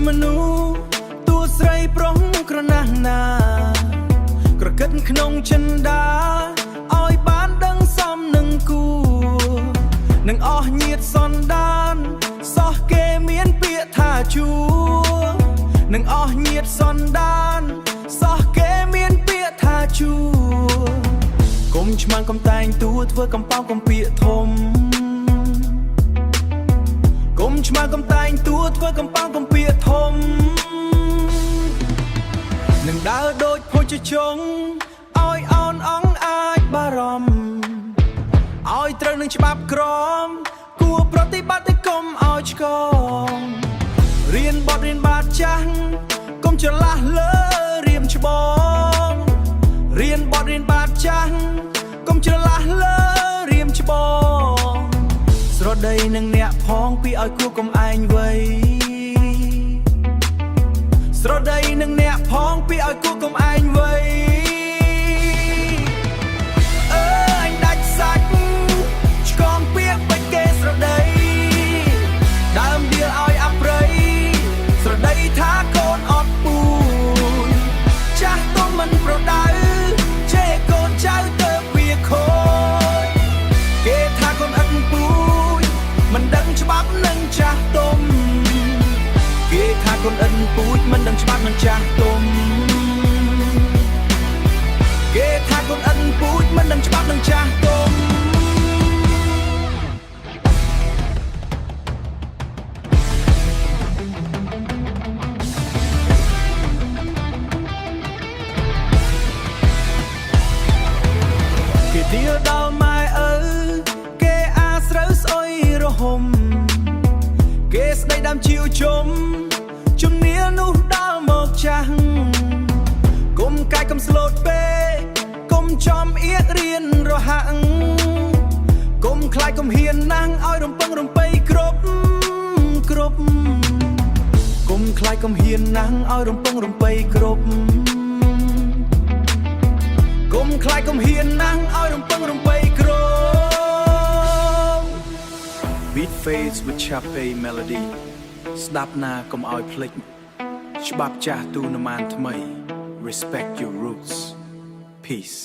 មនុស្សទួស្រីប្រុងក្រណាស់ណាក្រគិតក្នុងចិន្តាឲ្យបានដឹងសមនឹងគូនឹងអស់ញាតសន្តានសោះគេមានពាក្យថាជួនឹងអស់ញាតសន្តានសោះគេមានពាក្យថាជួកុំឆ្មាំងកំតែងទួធ្វើកំប៉ោងកំពាកធំកុំឆ្មាំងកំតែងទួធ្វើកំប៉ោងកំពាកធំនឹងដើរដូចភុជជងឲ្យអោនអងអាចបារម្ភឲ្យត្រូវនឹងច្បាប់ក្រមគួរប្រតិបត្តិកុំឲ្យឆ្កងរៀនបទរៀនបាតចាស់កុំច្រឡះលើរៀមច្បងរៀនបទរៀនបាតចាស់កុំច្រឡះលើរៀមច្បងស្រដីនឹងអ្នកផងពីឲ្យគួរកុំឯងវ័យស្រដីនឹងអ្នកផងពីឲ្យគួរកុំឯងវ័យអញដាច់សាច់ឆ្កងពាក្យបាច់គេស្រដីដើមដៀលឲ្យអប្រៃស្រដីថាកូនអត់ពូចាស់ទុំមិនប្រដៅជេរកូនចៅទៅវាខូចគេថាកូនអត់ពូមិនដឹងច្បាប់នឹងចាស់ទុំគេថាកូនអិនពូជមិនដឹងច្បាប់នឹងចាស់ទុំគេថាកូនអិនពូជមិនដឹងច្បាប់នឹងចាស់ទុំគេដៀលដល់ម៉ែឪគេអាស្រូវស្អុយរហុំគេស្ដីដាំជីវជុំជំនាញនោះដល់មកចាស់កុំកាយកុំស្លូតពេកកុំចំអៀតរៀនរហាក់កុំខ្លាចកុំហ៊ានណាំងឲ្យរំពឹងរំពៃគ្រប់កុំខ្លាចកុំហ៊ានណាំងឲ្យរំពឹងរំពៃគ្រប់កុំខ្លាចកុំហ៊ានណាំងឲ្យរំពឹងរំពៃគ្រប់ Beat fades with Chape melody ស្ដាប់ណាកុំឲ្យភ្លេចច្បាប់ចាស់ទូនមានថ្មី Respect your roots Peace